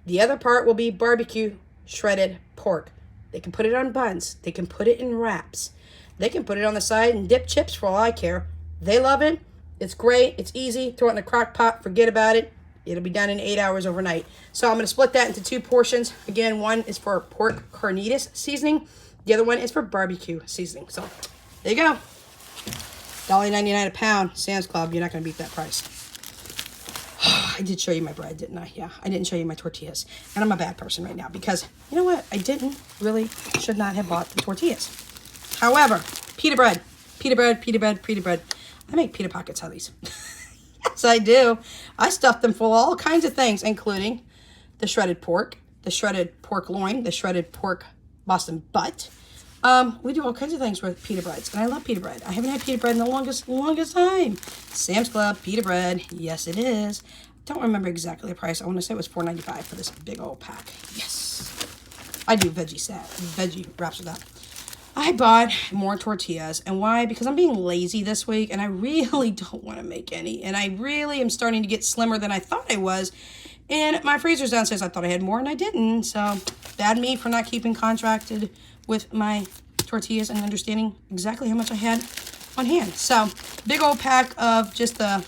Speaker 1: The other part will be barbecue shredded pork. They can put it on buns. They can put it in wraps. They can put it on the side and dip chips for all I care. They love it. It's great. It's easy. Throw it in a crock pot. Forget about it. It'll be done in 8 hours overnight. So I'm going to split that into 2 portions. Again, one is for pork carnitas seasoning. The other one is for barbecue seasoning. So there you go. $1.99 a pound. Sam's Club. You're not going to beat that price. I did show you my bread, didn't I? Yeah, I didn't show you my tortillas. And I'm a bad person right now because, you know what? I should not have bought the tortillas. However, pita bread. I make pita pockets out of these. Yes, I do. I stuff them full of all kinds of things, including the shredded pork loin, the shredded pork Boston butt. We do all kinds of things with pita breads, and I love pita bread. I haven't had pita bread in the longest time. Sam's Club pita bread. Yes, it is. Don't remember exactly the price. I want to say it was $4.95 for this big old pack. Yes. I do veggie wraps with that. I bought more tortillas. And why? Because I'm being lazy this week, and I really don't want to make any. And I really am starting to get slimmer than I thought I was. And my freezer's downstairs. I thought I had more, and I didn't. So, bad me for not keeping contracted with my tortillas and understanding exactly how much I had on hand. So, big old pack of just the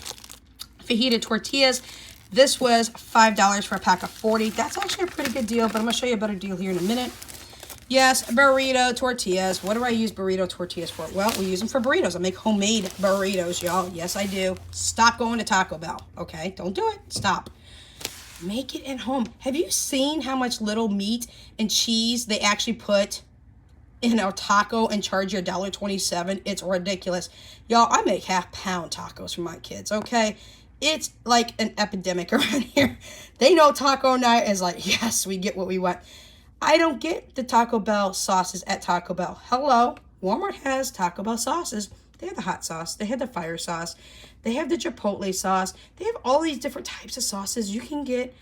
Speaker 1: fajita tortillas. This was $5 for a pack of 40. That's actually a pretty good deal, but I'm going to show you a better deal here in a minute. Yes, burrito tortillas. What do I use burrito tortillas for? Well, we use them for burritos. I make homemade burritos, y'all. Yes, I do. Stop going to Taco Bell, okay? Don't do it. Stop. Make it at home. Have you seen how much little meat and cheese they actually put in a taco and charge you $1.27? It's ridiculous. Y'all, I make half-pound tacos for my kids, okay? It's like an epidemic around here. They know taco night is like, yes, we get what we want. I don't get the Taco Bell sauces at Taco Bell. Hello, Walmart has Taco Bell sauces. They have the hot sauce. They have the fire sauce. They have the chipotle sauce. They have all these different types of sauces you can get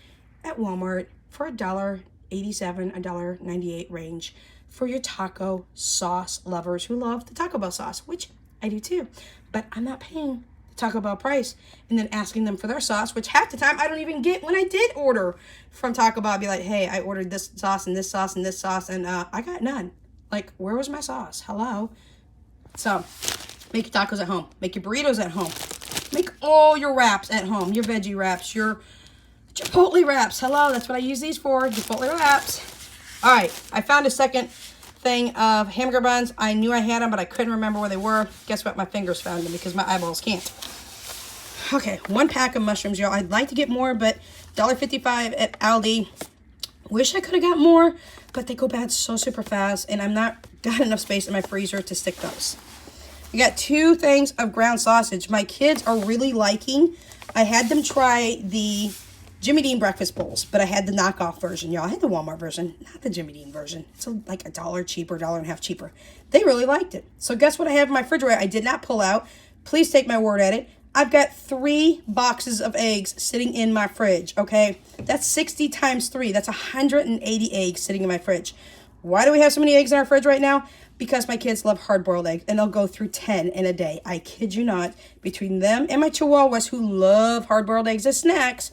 Speaker 1: at Walmart for $1.87, $1.98 range for your taco sauce lovers who love the Taco Bell sauce, which I do too. But I'm not paying Taco Bell price and then asking them for their sauce, which half the time I don't even get. When I did order from Taco Bell, I'd be like, hey, I ordered this sauce and this sauce and this sauce, and I got none. Like, where was my sauce? Hello. So make your tacos at home, make your burritos at home, make all your wraps at home, your veggie wraps, your chipotle wraps. Hello, that's what I use these for, chipotle wraps. All right, I found a second thing of hamburger buns. I knew I had them, but I couldn't remember where they were. Guess what? My fingers found them because my eyeballs can't. Okay, 1 pack of mushrooms, y'all. I'd like to get more, but $1.55 at Aldi. Wish I could have got more, but they go bad so super fast, and I'm not got enough space in my freezer to stick those. I got 2 things of ground sausage. My kids are really liking. I had them try the Jimmy Dean breakfast bowls, but I had the knockoff version, y'all. I had the Walmart version, not the Jimmy Dean version. It's like $1 cheaper, $1.50 cheaper. They really liked it. So guess what I have in my refrigerator? I did not pull out. Please take my word at it. I've got 3 boxes of eggs sitting in my fridge, okay? That's 60 times 3. That's 180 eggs sitting in my fridge. Why do we have so many eggs in our fridge right now? Because my kids love hard-boiled eggs, and they'll go through 10 in a day. I kid you not. Between them and my chihuahuas who love hard-boiled eggs as snacks,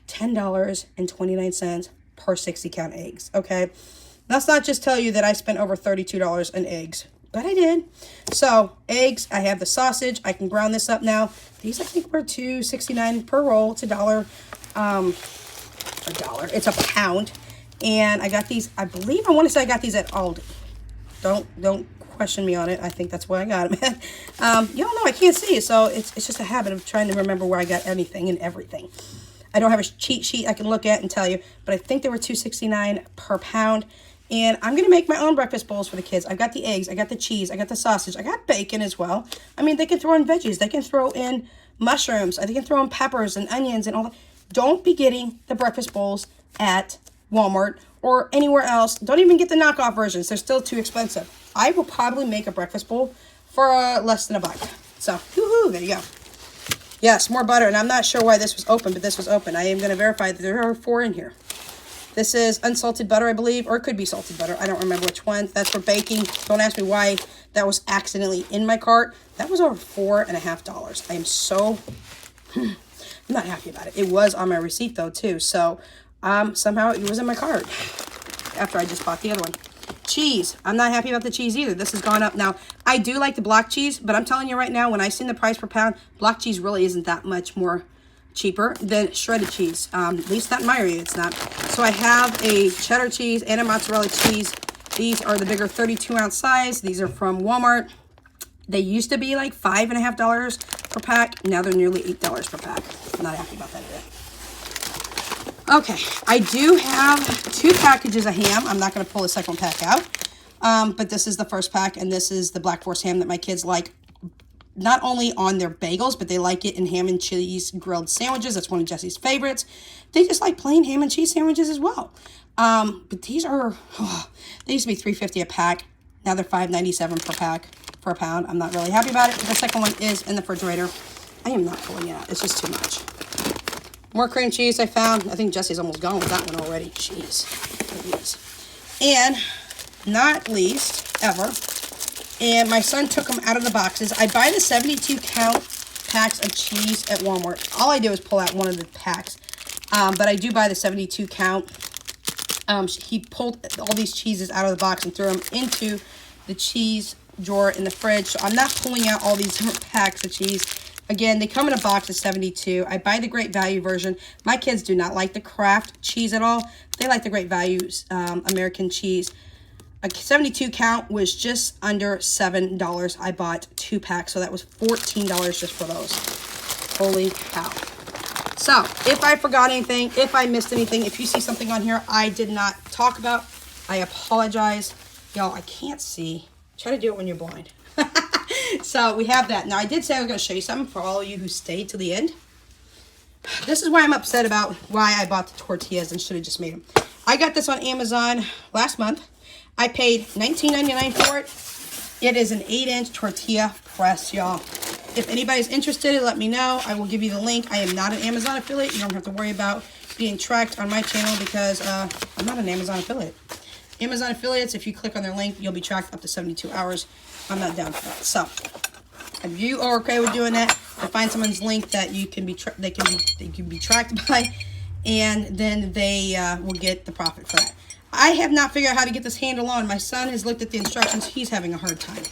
Speaker 1: $10.29 per 60-count eggs, okay? Let's not just tell you that I spent over $32 in eggs, but I did. So, eggs, I have the sausage. I can brown this up now. These, I think, were $2.69 per roll. It's $1. It's a pound. And I got these, I want to say I got these at Aldi. Don't question me on it. I think that's where I got them at. Y'all know I can't see it, so it's just a habit of trying to remember where I got anything and everything. I don't have a cheat sheet I can look at and tell you, but I think they were $2.69 per pound. And I'm going to make my own breakfast bowls for the kids. I've got the eggs, I got the cheese, I got the sausage, I got bacon as well. I mean, they can throw in veggies, they can throw in mushrooms, they can throw in peppers and onions and all that. Don't be getting the breakfast bowls at Walmart or anywhere else. Don't even get the knockoff versions. They're still too expensive. I will probably make a breakfast bowl for less than $1. So, woohoo, there you go. Yes, more butter. And I'm not sure why this was open, but this was open. I am going to verify that there are 4 in here. This is unsalted butter, I believe, or it could be salted butter. I don't remember which one. That's for baking. Don't ask me why that was accidentally in my cart. That was over $4.50. I am so... I'm not happy about it. It was on my receipt, though, too. So, somehow it was in my cart after I just bought the other one. cheese. I'm not happy about the cheese either. This has gone up. Now, I do like the block cheese, but I'm telling you right now, when I seen the price per pound, block cheese really isn't that much more cheaper than shredded cheese. At least not in my area, it's not. So I have a cheddar cheese and a mozzarella cheese. These are the bigger 32-ounce size. These are from Walmart. They used to be like $5.50 per pack. Now they're nearly $8 per pack. I'm not happy about that either. Okay, I do have 2 packages of ham. I'm not going to pull the second pack out. But this is the first pack, and this is the Black Forest ham that my kids like. Not only on their bagels, but they like it in ham and cheese grilled sandwiches. That's one of Jesse's favorites. They just like plain ham and cheese sandwiches as well. But these are, they used to be $3.50 a pack. Now they're $5.97 per pack, per pound. I'm not really happy about it. The second one is in the refrigerator. I am not pulling it out. It's just too much. More cream cheese I found. I think Jesse's almost gone with that one already. Jeez. And not least, ever, and my son took them out of the boxes. I buy the 72-count packs of cheese at Walmart. All I do is pull out one of the packs. But I do buy the 72-count. He pulled all these cheeses out of the box and threw them into the cheese drawer in the fridge. So I'm not pulling out all these different packs of cheese. Again, they come in a box of 72. I buy the Great Value version. My kids do not like the Kraft cheese at all. They like the Great Value American cheese. A 72 count was just under $7. I bought 2 packs, so that was $14 just for those. Holy cow. So, if I forgot anything, if I missed anything, if you see something on here I did not talk about, I apologize. Y'all, I can't see. Try to do it when you're blind. So, we have that. Now, I did say I was going to show you something for all of you who stayed to the end. This is why I'm upset about why I bought the tortillas and should have just made them. I got this on Amazon last month. I paid $19.99 for it. It is an 8-inch tortilla press, y'all. If anybody's interested, let me know. I will give you the link. I am not an Amazon affiliate. You don't have to worry about being tracked on my channel because I'm not an Amazon affiliate. Amazon affiliates, if you click on their link, you'll be tracked up to 72 hours. I'm not down for that. So, if you are okay with doing that, find someone's link that you can be they can be tracked by, and then they will get the profit for that. I have not figured out how to get this handle on. My son has looked at the instructions. He's having a hard time.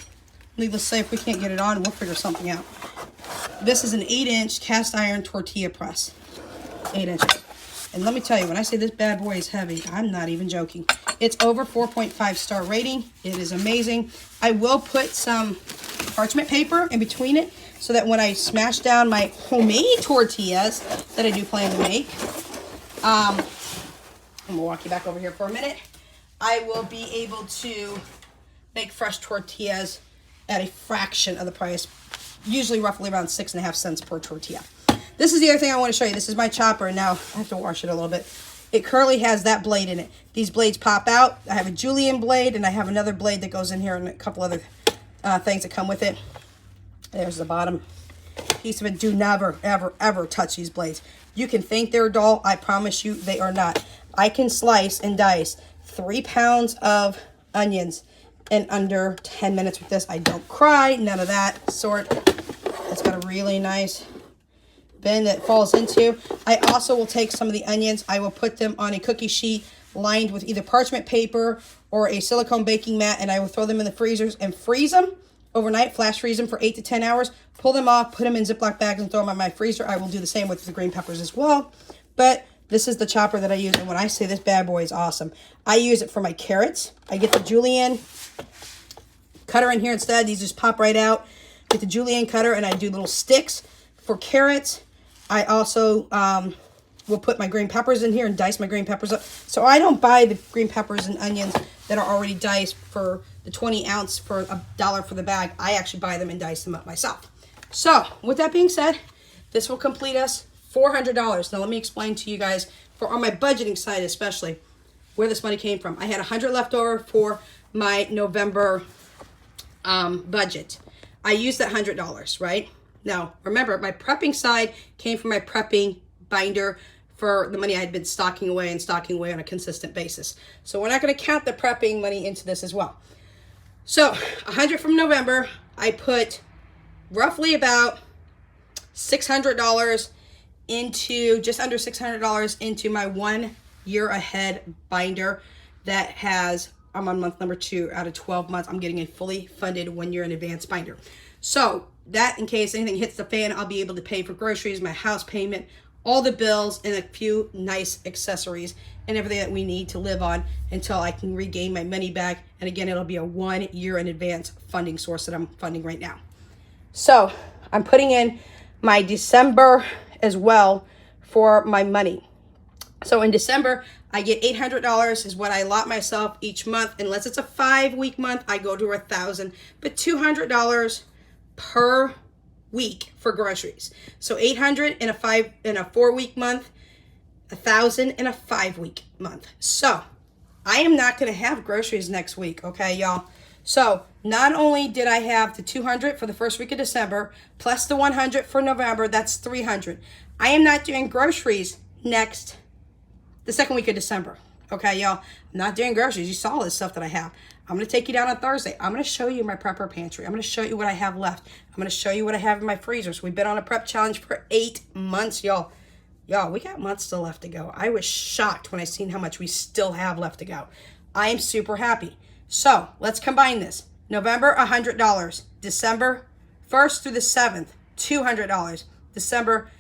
Speaker 1: Needless to say, if we can't get it on, we'll figure something out. This is an 8-inch cast iron tortilla press. 8 inches. And let me tell you, when I say this bad boy is heavy, I'm not even joking. It's over 4.5 star rating. It is amazing. I will put some parchment paper in between it so that when I smash down my homemade tortillas that I do plan to make, I'm going to walk you back over here for a minute. I will be able to make fresh tortillas at a fraction of the price, usually roughly around 6.5 cents per tortilla. This is the other thing I want to show you. This is my chopper, and now I have to wash it a little bit. It currently has that blade in it. These blades pop out. I have a julienne blade, and I have another blade that goes in here and a couple other things that come with it. There's the bottom piece of it. Do never, ever, ever touch these blades. You can think they're dull. I promise you they are not. I can slice and dice 3 pounds of onions in under 10 minutes with this. I don't cry, none of that sort. It's got a really nice bin that falls into. I also will take some of the onions. I will put them on a cookie sheet lined with either parchment paper or a silicone baking mat, and I will throw them in the freezers and freeze them overnight, flash freeze them for 8 to 10 hours, pull them off, put them in Ziploc bags and throw them in my freezer. I will do the same with the green peppers as well. But this is the chopper that I use, and when I say this bad boy is awesome, I use it for my carrots. I get the julienne cutter in here instead. These just pop right out. Get the julienne cutter, and I do little sticks for carrots. I also will put my green peppers in here and dice my green peppers up. So I don't buy the green peppers and onions that are already diced for the 20 ounce for $1 for the bag. I actually buy them and dice them up myself. So with that being said, this will complete us $400. Now let me explain to you guys, on my budgeting side especially, where this money came from. I had $100 left over for my November budget. I used that $100, right? Now, remember, my prepping side came from my prepping binder for the money I had been stocking away on a consistent basis. So we're not going to count the prepping money into this as well. So, $100 from November, I put roughly about $600 into, just under $600 into my 1 year ahead binder that has I'm on month number 2 out of 12 months. I'm getting a fully funded 1-year in advance binder. So that, in case anything hits the fan, I'll be able to pay for groceries, my house payment, all the bills, and a few nice accessories and everything that we need to live on until I can regain my money back. And again, it'll be a 1-year in advance funding source that I'm funding right now. So I'm putting in my December as well for my money. So in December, I get $800 is what I allot myself each month. Unless it's a 5-week month, I go to $1,000, but $200 per week for groceries. So $800 in a 4-week month, $1,000 in a 5-week month. So I am not going to have groceries next week, okay, y'all? So not only did I have the $200 for the first week of December, plus the $100 for November, that's $300. I am not doing groceries the second week of December. Okay, y'all, I'm not doing groceries. You saw all this stuff that I have. I'm going to take you down on Thursday. I'm going to show you my prepper pantry. I'm going to show you what I have left. I'm going to show you what I have in my freezers. We've been on a prep challenge for 8 months, y'all. Y'all, we got months still left to go. I was shocked when I seen how much we still have left to go. I am super happy. So let's combine this. November, $100. December 1st through the 7th, $200. December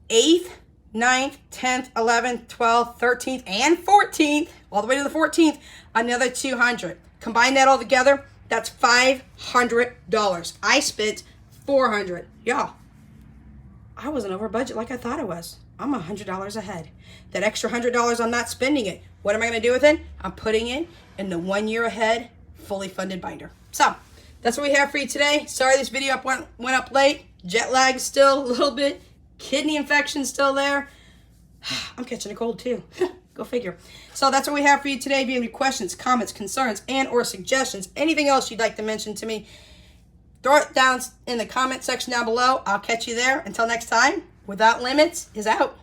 Speaker 1: 8th, 9th, 10th, 11th, 12th, 13th, and 14th, all the way to the 14th, another $200. Combine that all together, that's $500. I spent $400. Y'all, I wasn't over budget like I thought I was. I'm $100 ahead. That extra $100, I'm not spending it. What am I going to do with it? I'm putting it in the 1-year ahead, fully funded binder. So that's what we have for you today. Sorry this video went up late. Jet lag still a little bit. Kidney infection still there. I'm catching a cold too. Go figure. So that's what we have for you today. If you have any questions, comments, concerns, and or suggestions, anything else you'd like to mention to me, throw it down in the comment section down below. I'll catch you there. Until next time, Without Limits is out.